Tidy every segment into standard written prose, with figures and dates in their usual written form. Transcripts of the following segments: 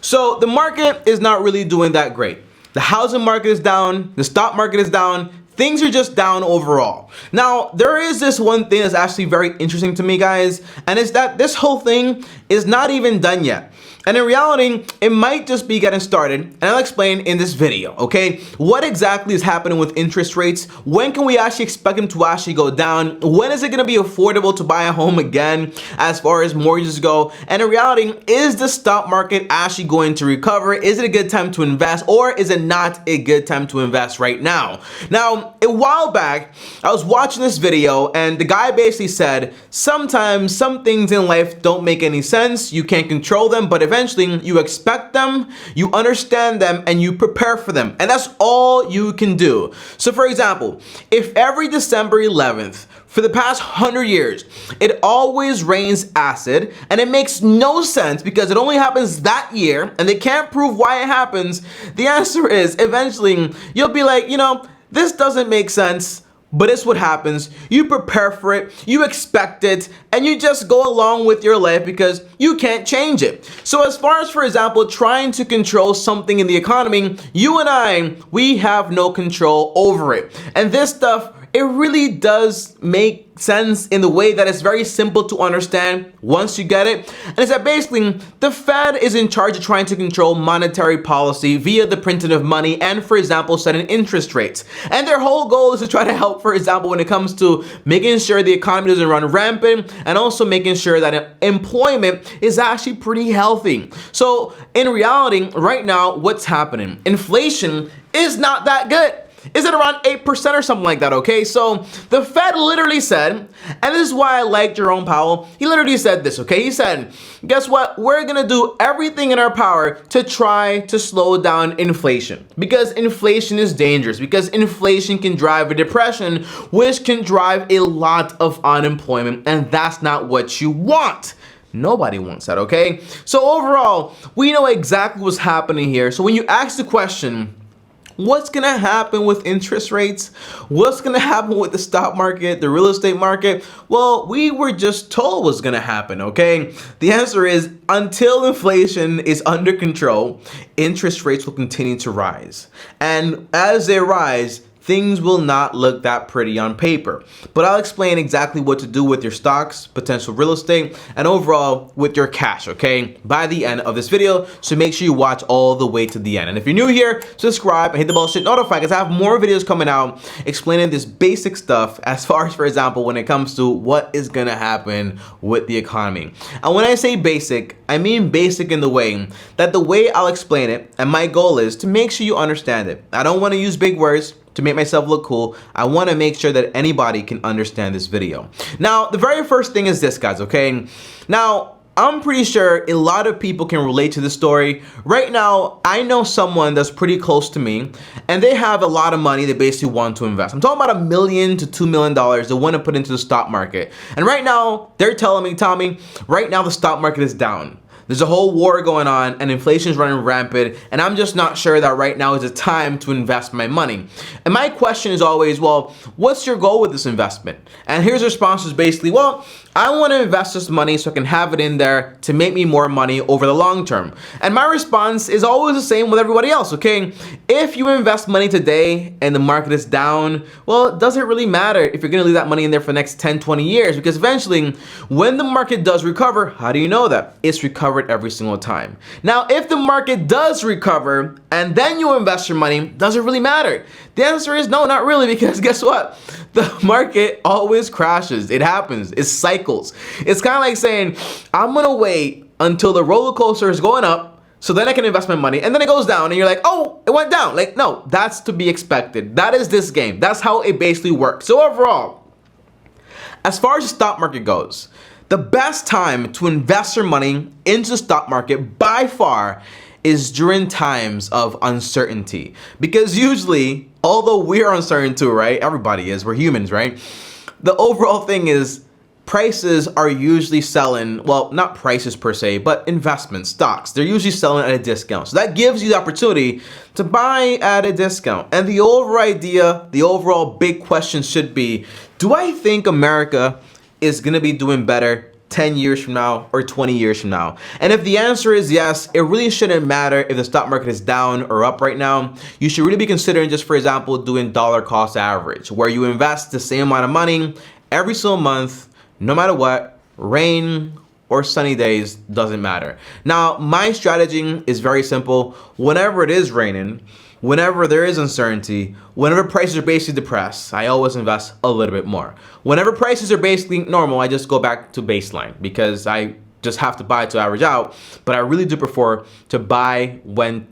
So the market is not really doing that great. The housing market is down, the stock market is down, things are just down overall. Now, there is this one thing that's actually very interesting to me, guys, and it's that this whole thing is not even done yet. And in reality, it might just be getting started, and I'll explain in this video, okay? What exactly is happening with interest rates? When can we actually expect them to actually go down? When is it gonna be affordable to buy a home again as far as mortgages go? And in reality, is the stock market actually going to recover? Is it a good time to invest, or is it not a good time to invest right now? Now, a while back, I was watching this video, and the guy basically said, sometimes some things in life don't make any sense, you can't control them, but eventually you expect them, you understand them, and you prepare for them. And that's all you can do. So for example, if every December 11th for the past 100 years, it always rains acid, and it makes no sense because it only happens that year, and they can't prove why it happens, the answer is eventually you'll be like, you know, this doesn't make sense, but it's what happens. You prepare for it, you expect it, and you just go along with your life because you can't change it. So as far as, for example, trying to control something in the economy, you and I, we have no control over it. And this stuff, it really does make sense in the way that it's very simple to understand once you get it. And it's that basically the Fed is in charge of trying to control monetary policy via the printing of money and, for example, setting interest rates. And their whole goal is to try to help, for example, when it comes to making sure the economy doesn't run rampant and also making sure that employment is actually pretty healthy. So in reality, right now, what's happening? Inflation is not that good. Is it around 8% or something like that, okay? So the Fed literally said, and this is why I like Jerome Powell, he literally said this, okay? He said, guess what? We're gonna do everything in our power to try to slow down inflation, because inflation is dangerous, because inflation can drive a depression, which can drive a lot of unemployment, and that's not what you want. Nobody wants that, okay? So overall, we know exactly what's happening here. So when you ask the question, what's gonna happen with interest rates? What's gonna happen with the stock market, the real estate market? Well, we were just told what's gonna happen, okay? The answer is, until inflation is under control, interest rates will continue to rise. And as they rise, things will not look that pretty on paper. But I'll explain exactly what to do with your stocks, potential real estate, and overall with your cash, okay, by the end of this video. So make sure you watch all the way to the end. And if you're new here, subscribe and hit the bell to notify, because I have more videos coming out explaining this basic stuff as far as, for example, when it comes to what is gonna happen with the economy. And when I say basic, I mean basic in the way that the way I'll explain it, and my goal is to make sure you understand it. I don't wanna use big words to make myself look cool. I want to make sure that anybody can understand this video. Now, the very first thing is this, guys, okay? Now, I'm pretty sure a lot of people can relate to this story. Right now, I know someone that's pretty close to me, and they have a lot of money they basically want to invest. I'm talking about $1 million to $2 million they want to put into the stock market. And right now, they're telling me, Tommy, right now the stock market is down. There's a whole war going on and inflation is running rampant, and I'm just not sure that right now is the time to invest my money. And my question is always, well, what's your goal with this investment? And his response is basically, well, I want to invest this money so I can have it in there to make me more money over the long term. And my response is always the same with everybody else, okay? If you invest money today and the market is down, well, it doesn't really matter if you're going to leave that money in there for the next 10, 20 years, because eventually when the market does recover, how do you know that? It's recovered every single time. Now, if the market does recover and then you invest your money, does it really matter? The answer is no, not really, because guess what? The market always crashes. It happens. It cycles. It's kind of like saying, I'm gonna wait until the roller coaster is going up so then I can invest my money, and then it goes down and you're like, oh, it went down. Like, no, that's to be expected. That is this game. That's how it basically works. So overall, as far as the stock market goes, the best time to invest your money into the stock market by far is during times of uncertainty. Because usually, although we're uncertain too, right? Everybody is, we're humans, right? The overall thing is prices are usually selling, well, not prices per se, but investment stocks. They're usually selling at a discount. So that gives you the opportunity to buy at a discount. And the overall idea, the overall big question should be, do I think America is gonna be doing better 10 years from now or 20 years from now? And if the answer is yes, it really shouldn't matter if the stock market is down or up right now. You should really be considering just, for example, doing dollar cost average, where you invest the same amount of money every single month, no matter what, rain or sunny days, doesn't matter. Now, my strategy is very simple. Whenever it is raining, whenever there is uncertainty, whenever prices are basically depressed, I always invest a little bit more. Whenever prices are basically normal, I just go back to baseline because I just have to buy to average out. But I really do prefer to buy when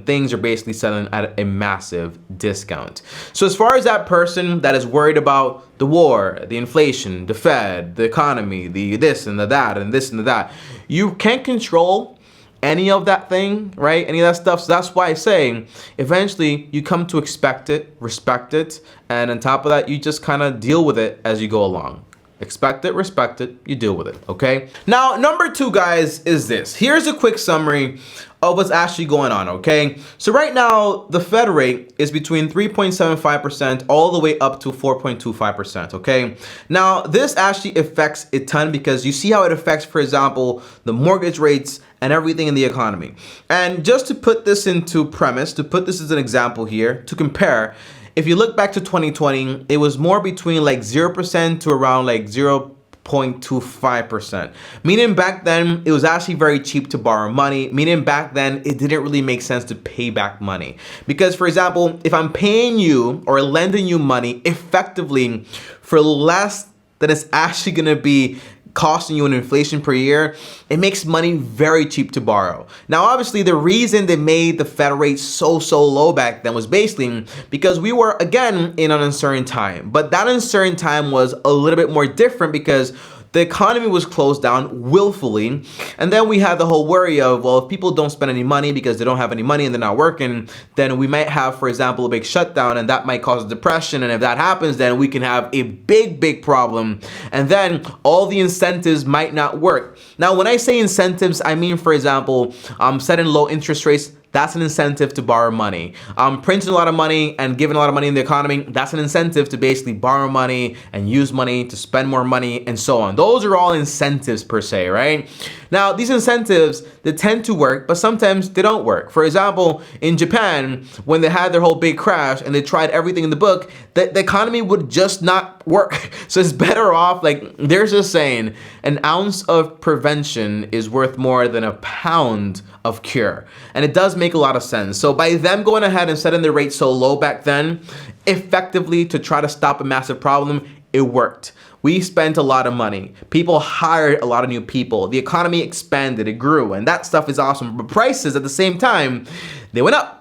things are basically selling at a massive discount. So as far as that person that is worried about the war, the inflation, the Fed, the economy, the this and the that and this and the that, you can't control any of that thing, right? Any of that stuff. So that's why I say eventually you come to expect it, respect it, and on top of that, you just kind of deal with it as you go along. Expect it, respect it, you deal with it, okay? Now, number 2, guys, is this. Here's a quick summary of what's actually going on, okay? So right now, the Fed rate is between 3.75% all the way up to 4.25%, okay? Now, this actually affects a ton because you see how it affects, for example, the mortgage rates and everything in the economy. And just to put this into premise, to put this as an example here, to compare, if you look back to 2020, it was more between like 0% to around like 0.25%. Meaning back then, it was actually very cheap to borrow money. Meaning back then, it didn't really make sense to pay back money. Because for example, if I'm paying you or lending you money effectively for less than it's actually gonna be costing you in inflation per year, it makes money very cheap to borrow. Now, obviously, the reason they made the Fed rate so low back then was basically because we were, again, in an uncertain time. But that uncertain time was a little bit more different because the economy was closed down willfully. And then we had the whole worry of, well, if people don't spend any money because they don't have any money and they're not working, then we might have, for example, a big shutdown and that might cause a depression. And if that happens, then we can have a big problem. And then all the incentives might not work. Now, when I say incentives, I mean, for example, setting low interest rates. That's an incentive to borrow money. Printing a lot of money and giving a lot of money in the economy, that's an incentive to basically borrow money and use money to spend more money and so on. Those are all incentives per se, right? Now, these incentives, they tend to work, but sometimes they don't work. For example, in Japan, when they had their whole big crash and they tried everything in the book, the economy would just not work. So it's better off, like there's a saying, an ounce of prevention is worth more than a pound of cure. And it does make a lot of sense. So by them going ahead and setting the rate so low back then, effectively to try to stop a massive problem, it worked. We spent a lot of money. People hired a lot of new people. The economy expanded, it grew, and that stuff is awesome. But prices at the same time, they went up.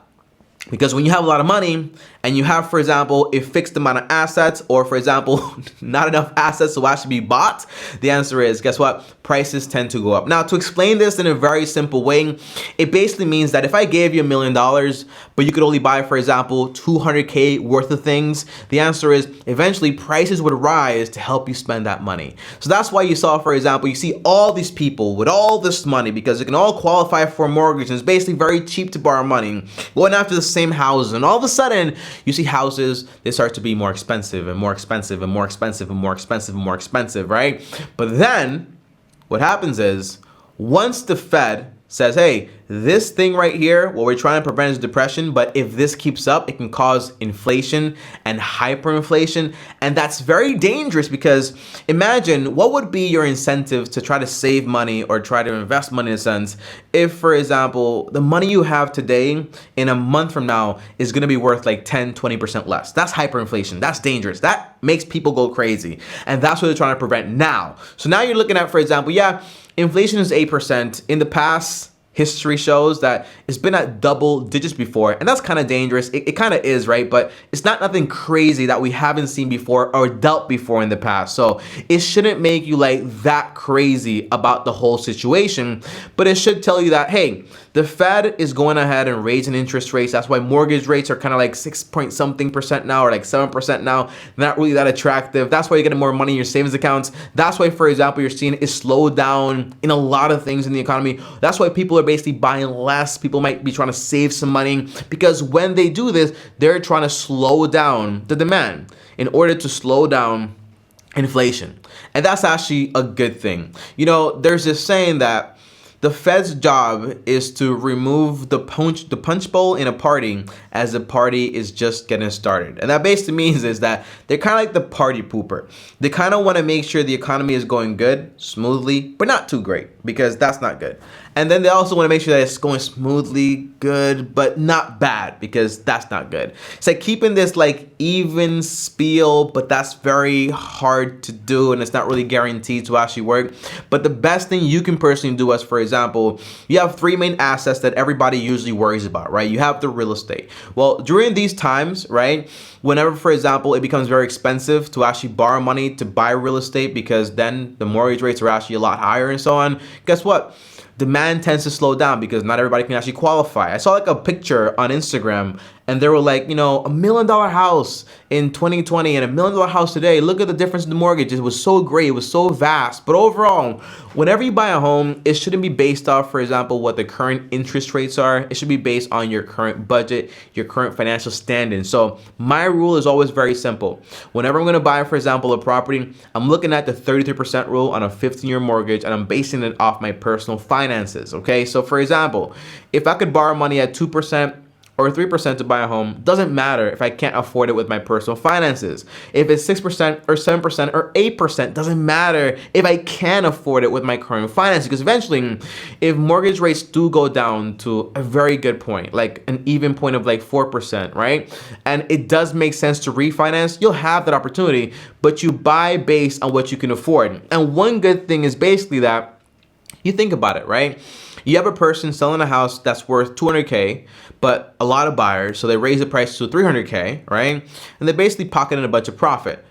Because when you have a lot of money and you have, for example, a fixed amount of assets or, for example, not enough assets to actually be bought, the answer is, guess what? Prices tend to go up. Now, to explain this in a very simple way, it basically means that if I gave you $1 million, but you could only buy, for example, 200K worth of things, the answer is eventually prices would rise to help you spend that money. So that's why you saw, for example, you see all these people with all this money because they can all qualify for a mortgage and it's basically very cheap to borrow money, going after the same houses, and all of a sudden you see houses, they start to be more expensive and more expensive and more expensive and more expensive and more expensive, right? But then what happens is once the Fed says, hey, this thing right here, what we're trying to prevent is depression, but if this keeps up, it can cause inflation and hyperinflation. And that's very dangerous because imagine what would be your incentive to try to save money or try to invest money in a sense if, for example, the money you have today in a month from now is going to be worth like 10, 20% less. That's hyperinflation. That's dangerous. That makes people go crazy. And that's what they're trying to prevent now. So now you're looking at, for example, yeah, inflation is 8%. In the past, history shows that it's been at double digits before, and that's kind of dangerous. It kind of is, right? But it's not nothing crazy that we haven't seen before or dealt before in the past. So it shouldn't make you like that crazy about the whole situation, but it should tell you that, hey, the Fed is going ahead and raising interest rates. That's why mortgage rates are kind of like 6 point something percent now, or like 7% now. Not really that attractive. That's why you're getting more money in your savings accounts. That's why, for example, you're seeing a slowdown in a lot of things in the economy. That's why people are basically buying less. People might be trying to save some money because when they do this, they're trying to slow down the demand. In order to slow down inflation. And that's actually a good thing. You know, there's this saying that the Fed's job is to remove the punch bowl in a party as the party is just getting started. And that basically means is that they're kind of like the party pooper. They kind of want to make sure the economy is going good, smoothly, but not too great, because that's not good. And then they also want to make sure that it's going smoothly, good, but not bad, because that's not good. It's like keeping this like even spiel, but that's very hard to do, and it's not really guaranteed to actually work. But the best thing you can personally do is, for example, you have three main assets that everybody usually worries about, right? You have the real estate. Well, during these times, right, whenever, for example, it becomes very expensive to actually borrow money to buy real estate, because then the mortgage rates are actually a lot higher and so on, guess what? Demand tends to slow down because not everybody can actually qualify. I saw like a picture on Instagram and they were like, you know, $1 million house in 2020 and $1 million house today. Look at the difference in the mortgage. It was so great. It was so vast. But overall, whenever you buy a home, it shouldn't be based off, for example, what the current interest rates are. It should be based on your current budget, your current financial standing. So my rule is always very simple. Whenever I'm going to buy, for example, a property, I'm looking at the 33% rule on a 15-year mortgage, and I'm basing it off my personal finances. Okay, so for example, if I could borrow money at 2% or 3% to buy a home, doesn't matter if I can't afford it with my personal finances. If it's 6% or 7% or 8%, doesn't matter if I can afford it with my current finances. Because eventually, if mortgage rates do go down to a very good point, like an even point of like 4%, right? And it does make sense to refinance, you'll have that opportunity, but you buy based on what you can afford. And one good thing is basically that you think about it, right? You have a person selling a house that's worth 200K, but a lot of buyers, so they raise the price to 300K, right? And they're basically pocketing a bunch of profit,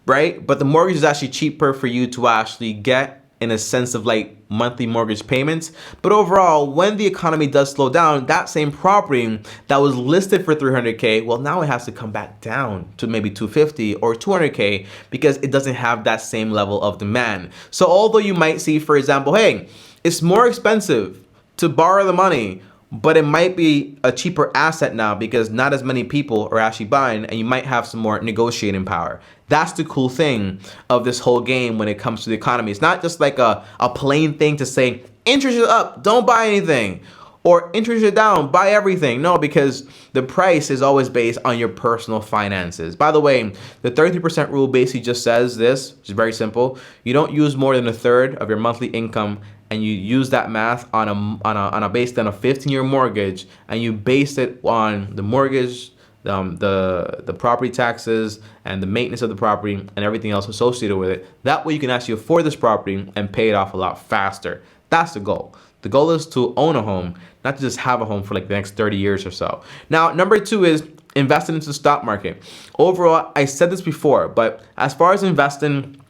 right? But the mortgage is actually cheaper for you to actually get, in a sense of like monthly mortgage payments. But overall, when the economy does slow down, that same property that was listed for 300K, well, now it has to come back down to maybe 250 or 200K because it doesn't have that same level of demand. So although you might see, for example, hey, it's more expensive to borrow the money, but it might be a cheaper asset now because not as many people are actually buying, and you might have some more negotiating power. That's the cool thing of this whole game when it comes to the economy. It's not just like a plain thing to say, interest is up, don't buy anything. Or interest is down, buy everything. No, because the price is always based on your personal finances. By the way, the 33% rule basically just says this, which is very simple. You don't use more than a third of your monthly income, and you use that math on a based on a 15-year mortgage, and you base it on the mortgage, the property taxes, and the maintenance of the property, and everything else associated with it. That way you can actually afford this property and pay it off a lot faster. That's the goal. The goal is to own a home, not to just have a home for like the next 30 years or so. Now, number two is investing into the stock market. Overall, I said this before, but as far as investing,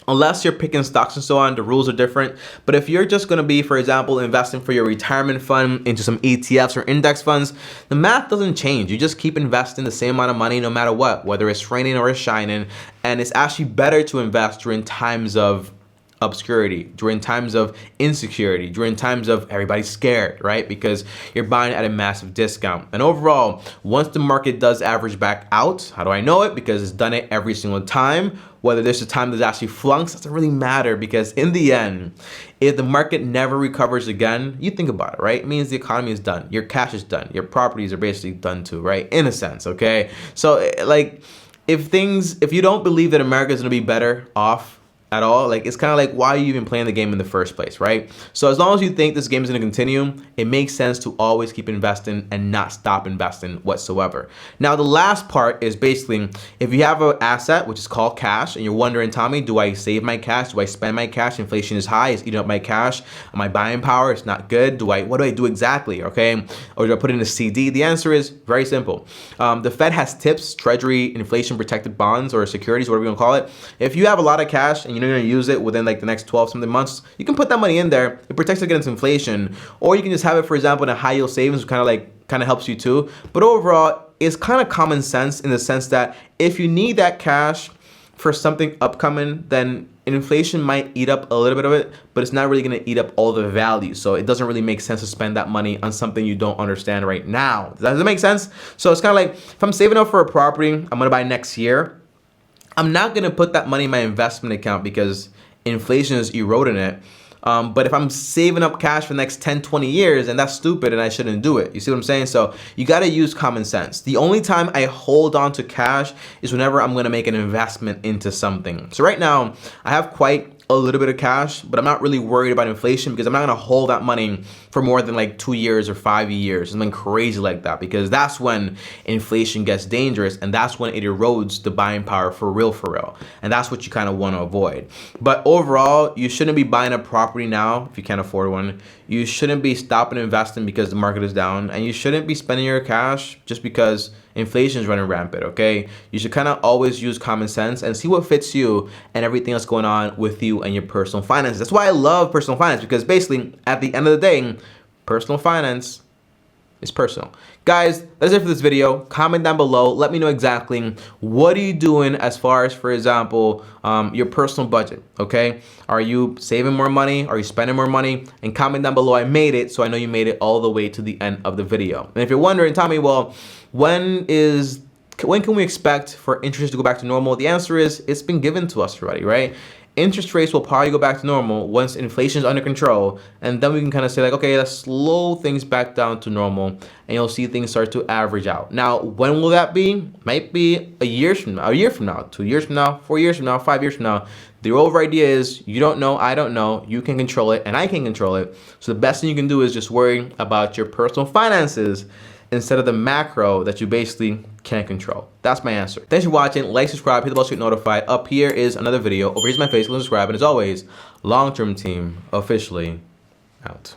unless you're picking stocks and so on, the rules are different. But if you're just going to be, for example, investing for your retirement fund into some ETFs or index funds, the math doesn't change. You just keep investing the same amount of money no matter what, whether it's raining or it's shining. And it's actually better to invest during times of obscurity, during times of insecurity, during times of everybody's scared, right? Because you're buying at a massive discount. And overall, once the market does average back out, how do I know it? Because it's done it every single time. Whether there's a time that's actually flunks, doesn't really matter, because in the end, if the market never recovers again, you think about it, right? It means the economy is done. Your cash is done. Your properties are basically done too, right? In a sense, okay? So like, if you don't believe that America is going to be better off at all, like, it's kind of like, why are you even playing the game in the first place, right? So as long as you think this game is going to continue, it makes sense to always keep investing and not stop investing whatsoever. Now, the last part is basically, if you have an asset, which is called cash, and you're wondering, Tommy, do I save my cash? Do I spend my cash? Inflation is high. It's eating up my cash. My buying power is not good. What do I do exactly, okay? Or do I put it in a CD? The answer is very simple. The Fed has TIPS, Treasury Inflation Protected Bonds, or securities, whatever you want to call it. If you have a lot of cash and you're going to use it within like the next 12 something months, you can put that money in there. It protects against inflation. Or you can just have it, for example, in a high yield savings, which kind of helps you too. But overall, it's kind of common sense in the sense that if you need that cash for something upcoming, then inflation might eat up a little bit of it, but it's not really going to eat up all the value. So it doesn't really make sense to spend that money on something you don't understand right now. Does that make sense? So it's kind of like, if I'm saving up for a property I'm going to buy next year, I'm not gonna put that money in my investment account because inflation is eroding it. But if I'm saving up cash for the next 10, 20 years, and that's stupid and I shouldn't do it. You see what I'm saying? So you gotta use common sense. The only time I hold on to cash is whenever I'm gonna make an investment into something. So right now, I have quite a little bit of cash, but I'm not really worried about inflation because I'm not gonna hold that money for more than like 2 years or 5 years, something crazy like that, because that's when inflation gets dangerous and that's when it erodes the buying power for real. And that's what you kind of want to avoid. But overall, you shouldn't be buying a property now if you can't afford one. You shouldn't be stopping investing because the market is down, and you shouldn't be spending your cash just because inflation is running rampant, okay? You should kind of always use common sense and see what fits you and everything that's going on with you and your personal finances. That's why I love personal finance, because basically at the end of the day, personal finance is personal. Guys, that's it for this video. Comment down below. Let me know exactly what are you doing as far as, for example, your personal budget, okay? Are you saving more money? Are you spending more money? And comment down below, I made it, so I know you made it all the way to the end of the video. And if you're wondering, Tommy, well, when can we expect for interest to go back to normal? The answer is it's been given to us already, right? Interest rates will probably go back to normal once inflation is under control, and then we can kind of say like, okay, let's slow things back down to normal, and you'll see things start to average out. Now, when will that be? Might be a year from now, 2 years from now, 4 years from now, 5 years from now. The over idea is you don't know, I don't know, you can control it, and I can control it. So the best thing you can do is just worry about your personal finances instead of the macro that you basically can't control. That's my answer. Thanks for watching. Like, subscribe, hit the bell to get notified. Up here is another video. Over here's my face. Subscribe. And as always, long-term team officially out.